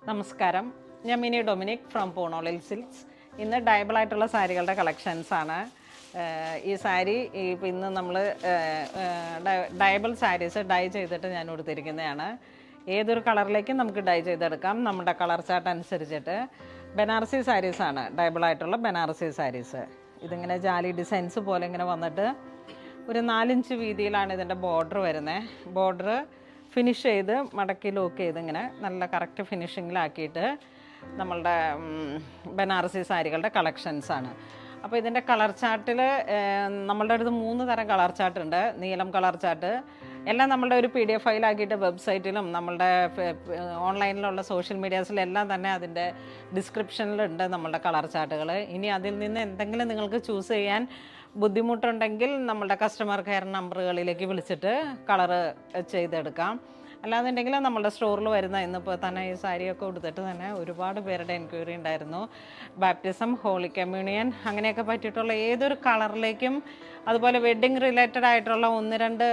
നമസ്കാരം, ഞാൻ mini Dominic from പൂണോളിൽ silks. ഇന്ന് ഡയബിൾ ആയിട്ടുള്ള സാരികളുടെ കളക്ഷൻസാണ്. ഈ സാരി ഇന്ന് നമ്മൾ ഡയബിൾ സാരീസ് ഡൈ ചെയ്തിട്ട് ഞാൻ കൊടുത്തിരിക്കുന്നതാണ്. ഏതൊരു കളറിലേക്കും നമുക്ക് ഡൈ ചെയ്തെടുക്കാം നമ്മുടെ കളർ ചാർട്ട് അനുസരിച്ചിട്ട്. ബനാറസി സാരീസാണ്, ഡയബിൾ ആയിട്ടുള്ള ബനാറസി സാരീസ്. ഇതിങ്ങനെ ജാലി ഡിസൈൻസ് പോലെ ഇങ്ങനെ വന്നിട്ട് ഒരു 4 ഇഞ്ച് വീതിയിലാണ് ഇതിൻ്റെ ബോർഡർ വരുന്നത്. ബോർഡർ ഫിനിഷ് ചെയ്ത് മടക്കി ലോക്ക് ചെയ്ത് ഇങ്ങനെ നല്ല കറക്റ്റ് ഫിനിഷിങ്ങിലാക്കിയിട്ട് നമ്മളുടെ ബനാറസി സാരികളുടെ കളക്ഷൻസാണ്. അപ്പോൾ ഇതിൻ്റെ കളർ ചാർട്ടിൽ നമ്മളുടെ അടുത്ത് 3 തരം കളർ ചാർട്ടുണ്ട്. നീലം കളർ ചാർട്ട് എല്ലാം നമ്മളുടെ ഒരു PDF ഫയലാക്കിയിട്ട് വെബ്സൈറ്റിലും നമ്മളുടെ ഓൺലൈനിലുള്ള സോഷ്യൽ മീഡിയാസിലെല്ലാം തന്നെ അതിൻ്റെ ഡിസ്ക്രിപ്ഷനിലുണ്ട് നമ്മളുടെ കളർ ചാർട്ടുകൾ. ഇനി അതിൽ നിന്ന് എന്തെങ്കിലും നിങ്ങൾക്ക് ചൂസ് ചെയ്യാൻ ബുദ്ധിമുട്ടുണ്ടെങ്കിൽ നമ്മളുടെ കസ്റ്റമർ കെയർ നമ്പറുകളിലേക്ക് വിളിച്ചിട്ട് കളറ് ചെയ്തെടുക്കാം. അല്ലാന്നുണ്ടെങ്കിൽ നമ്മളുടെ സ്റ്റോറിൽ വരുന്ന ഇന്നിപ്പോൾ തന്നെ ഈ സാരിയൊക്കെ കൊടുത്തിട്ട് തന്നെ ഒരുപാട് പേരുടെ എൻക്വയറി ഉണ്ടായിരുന്നു. ബാപ്റ്റിസം, ഹോളി കമ്മ്യൂണിയൻ അങ്ങനെയൊക്കെ പറ്റിയിട്ടുള്ള ഏതൊരു കളറിലേക്കും, അതുപോലെ വെഡ്ഡിങ് റിലേറ്റഡ് ആയിട്ടുള്ള 1-2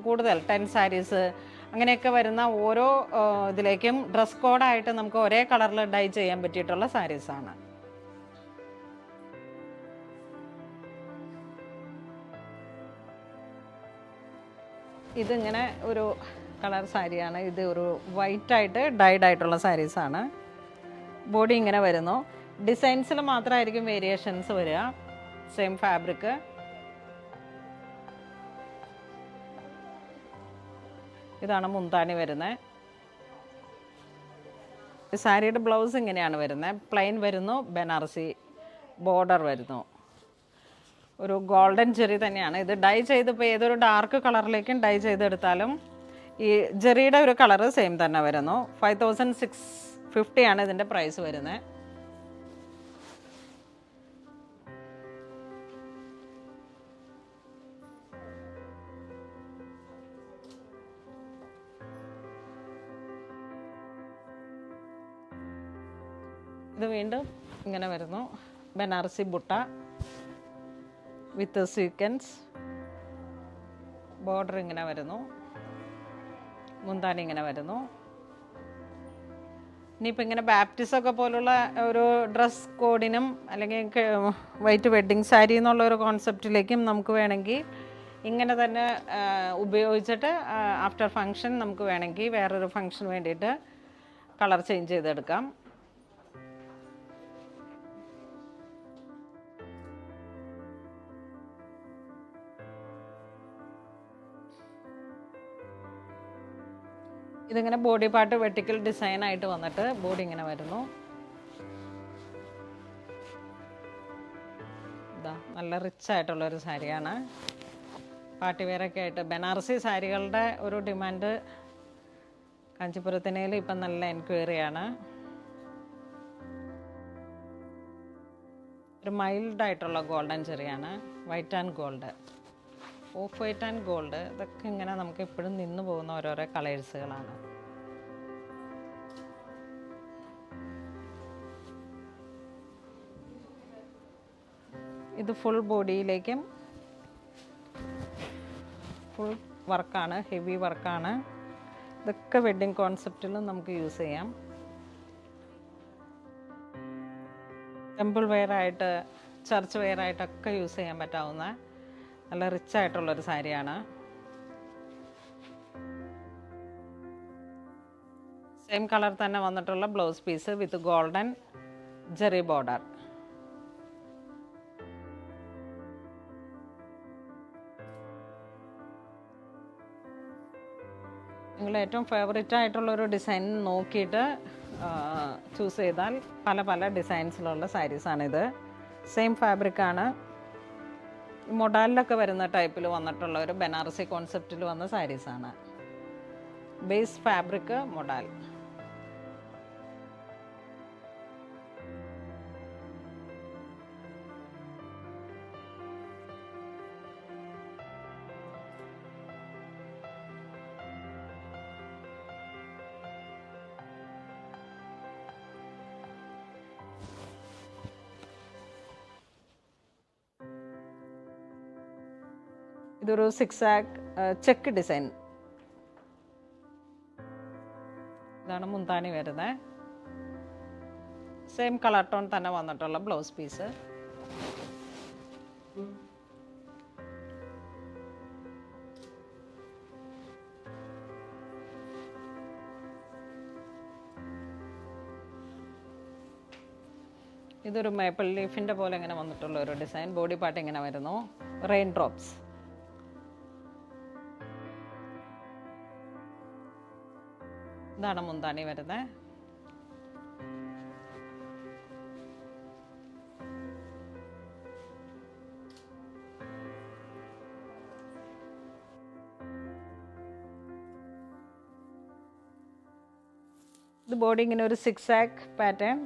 കൂടുതൽ 10 സാരീസ് അങ്ങനെയൊക്കെ വരുന്ന ഓരോ ഇതിലേക്കും ഡ്രസ് കോഡായിട്ട് നമുക്ക് ഒരേ കളറിൽ ഡൈ ചെയ്യാൻ പറ്റിയിട്ടുള്ള സാരീസാണ്. ഇതിങ്ങനെ ഒരു കളർ സാരിയാണ്. ഇത് ഒരു വൈറ്റായിട്ട് ഡൈഡ് ആയിട്ടുള്ള സാരീസാണ്. ബോഡി ഇങ്ങനെ വരുന്നു. ഡിസൈൻസിൽ മാത്രമായിരിക്കും വേരിയേഷൻസ് വരിക. Same fabric. ഇതാണ് മുന്താണി വരുന്നത്. സാരിയുടെ ബ്ലൗസ് ഇങ്ങനെയാണ് വരുന്നത്. പ്ലെയിൻ വരുന്നു, ബനാറസി ബോർഡർ വരുന്നു. ഒരു ഗോൾഡൻ ജെറി തന്നെയാണ് ഇത്. ഡൈ ചെയ്തിപ്പോൾ ഏതൊരു ഡാർക്ക് കളറിലേക്കും ഡൈ ചെയ്തെടുത്താലും ഈ ജെറിയുടെ ഒരു കളറ് സെയിം തന്നെ വരുന്നു. 5650 ആണ് ഇതിൻ്റെ പ്രൈസ് വരുന്നത്. ഇത് വീണ്ടും ഇങ്ങനെ വരുന്നു. ബനാറസി ബുട്ട വിത്ത് സീക്വൻസ്. ബോർഡർ ഇങ്ങനെ വരുന്നു. മുന്താണി ഇങ്ങനെ വരുന്നു. ഇനിയിപ്പോൾ ഇങ്ങനെ ബാപ്റ്റിസമൊക്കെ പോലുള്ള ഒരു ഡ്രസ് കോഡിനും അല്ലെങ്കിൽ വൈറ്റ് വെഡ്ഡിങ് സാരി എന്നുള്ള ഒരു കോൺസെപ്റ്റിലേക്കും നമുക്ക് വേണമെങ്കിൽ ഇങ്ങനെ തന്നെ ഉപയോഗിച്ചിട്ട് ആഫ്റ്റർ ഫങ്ഷൻ നമുക്ക് വേണമെങ്കിൽ വേറൊരു ഫങ്ഷന് വേണ്ടിയിട്ട് കളർ ചേഞ്ച് ചെയ്തെടുക്കാം. ഇതിങ്ങനെ ബോഡി പാർട്ട് വെർട്ടിക്കൽ ഡിസൈനായിട്ട് വന്നിട്ട് ബോഡി ഇങ്ങനെ വരുന്നു. ഇതാ നല്ല റിച്ച് ആയിട്ടുള്ളൊരു സാരിയാണ്. പാർട്ടി വെയറൊക്കെ ആയിട്ട് ബനാറസി സാരികളുടെ ഒരു ഡിമാൻഡ് കാഞ്ചീപുരത്തിനേൽ ഇപ്പം നല്ല എൻക്വയറിയാണ്. ഒരു മൈൽഡായിട്ടുള്ള ഗോൾഡൻ ചെറിയാണ്. White and gold, off white and gold, ഇതൊക്കെ ഇങ്ങനെ നമുക്ക് എപ്പോഴും നിന്ന് പോകുന്ന ഓരോരോ കളേഴ്സുകളാണ്. ഇത് ഫുൾ ബോഡിയിലേക്കും ഫുൾ വർക്കാണ്, ഹെവി വർക്കാണ്. ഇതൊക്കെ വെഡ്ഡിങ് കോൺസെപ്റ്റിലും നമുക്ക് യൂസ് ചെയ്യാം. ടെമ്പിൾ വെയറായിട്ട്, ചർച്ച് വെയറായിട്ടൊക്കെ യൂസ് ചെയ്യാൻ പറ്റാവുന്ന നല്ല റിച്ച് ആയിട്ടുള്ളൊരു സാരിയാണ്. സെയിം കളർ തന്നെ വന്നിട്ടുള്ള blouse piece with golden zari border. നിങ്ങൾ ഏറ്റവും ഫേവറേറ്റ് ആയിട്ടുള്ളൊരു ഡിസൈൻ നോക്കിയിട്ട് ചൂസ് ചെയ്താൽ പല പല ഡിസൈൻസിലുള്ള സാരീസാണിത്. സെയിം ഫാബ്രിക്കാണ്. മൊഡാലിലൊക്കെ വരുന്ന ടൈപ്പിൽ വന്നിട്ടുള്ള ഒരു ബനാറസി കോൺസെപ്റ്റിൽ വന്ന സാരീസാണ്. Base fabric modal. ഇതൊരു 6 ചെക്ക് ഡിസൈൻ. ഇതാണ് മുന്താണി വരുന്നത്. സെയിം കളർ ടോൺ തന്നെ വന്നിട്ടുള്ള ബ്ലൗസ് പീസ്. ഇതൊരു മേപ്പിൾ ലീഫിൻ്റെ പോലെ ഇങ്ങനെ വന്നിട്ടുള്ള ഒരു ഡിസൈൻ. ബോഡി പാർട്ട് ഇങ്ങനെ വരുന്നു, റെയിൻ ഡ്രോപ്സ്. ഇതാണ് മുന്താണി വരുന്നത്. ഇത് ബോഡി ഇങ്ങനെ ഒരു 6 ആക്ക് pattern,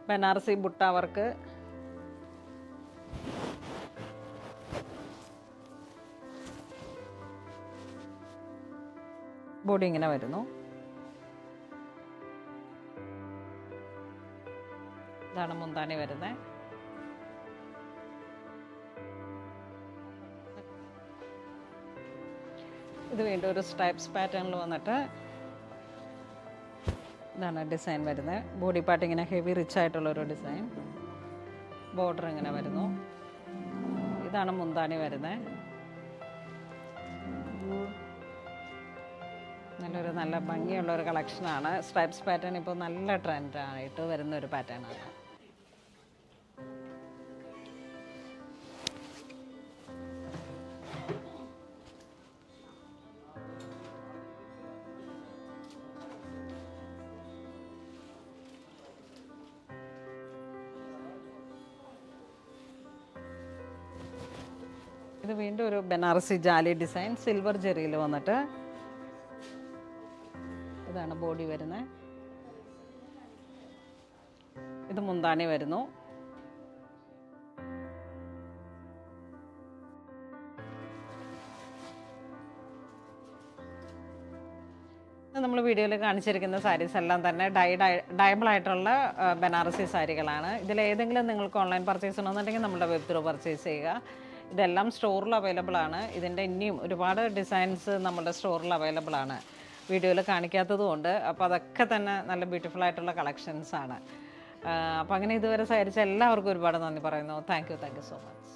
Banarasi butta work. Body ഇങ്ങനെ വരുന്നു. ഇതാണ് മുന്താണി വരുന്നത്. ഇത് വീണ്ടും ഒരു സ്ട്രൈപ്സ് പാറ്റേണിൽ വന്നിട്ട് ഇതാണ് ഡിസൈൻ വരുന്നത്. ബോഡി പാർട്ട് ഇങ്ങനെ ഹെവി റിച്ച് ആയിട്ടുള്ളൊരു ഡിസൈൻ. ബോർഡർ ഇങ്ങനെ വരുന്നു. ഇതാണ് മുന്താണി വരുന്നത്. നല്ല ഭംഗിയുള്ളൊരു കളക്ഷനാണ്. സ്ട്രൈപ്സ് പാറ്റേൺ ഇപ്പോൾ നല്ല ട്രെൻഡായിട്ട് വരുന്ന ഒരു പാറ്റേണാണ്. ഇത് വീണ്ടും ഒരു ബനാറസി ജാലി ഡിസൈൻ, സിൽവർ ജെറിയിൽ വന്നിട്ട്. ഇതാണ് ബോഡി വരുന്നത്. ഇത് മുന്താണി വരുന്നു. നമ്മൾ വീഡിയോയിൽ കാണിച്ചിരിക്കുന്ന സാരീസ് എല്ലാം തന്നെ ഡയബിൾ ആയിട്ടുള്ള ബനാറസി സാരികളാണ്. ഇതിലേതെങ്കിലും നിങ്ങൾക്ക് ഓൺലൈൻ പർച്ചേസ് ചെയ്യണമെന്നുണ്ടെങ്കിൽ നമ്മുടെ വെബ് ത്രൂ പർച്ചേസ് ചെയ്യുക. ഇതെല്ലാം സ്റ്റോറിൽ അവൈലബിൾ ആണ്. ഇതിൻ്റെ ഇനിയും ഒരുപാട് ഡിസൈൻസ് നമ്മുടെ സ്റ്റോറിൽ അവൈലബിൾ ആണ്, വീഡിയോയിൽ കാണിക്കാത്തതുകൊണ്ട്. അപ്പോൾ അതൊക്കെ തന്നെ നല്ല ബ്യൂട്ടിഫുൾ ആയിട്ടുള്ള കളക്ഷൻസ് ആണ്. അപ്പോൾ അങ്ങനെ ഇതുവരെ സഹകരിച്ച എല്ലാവർക്കും ഒരുപാട് നന്ദി പറയുന്നു. Thank you so much.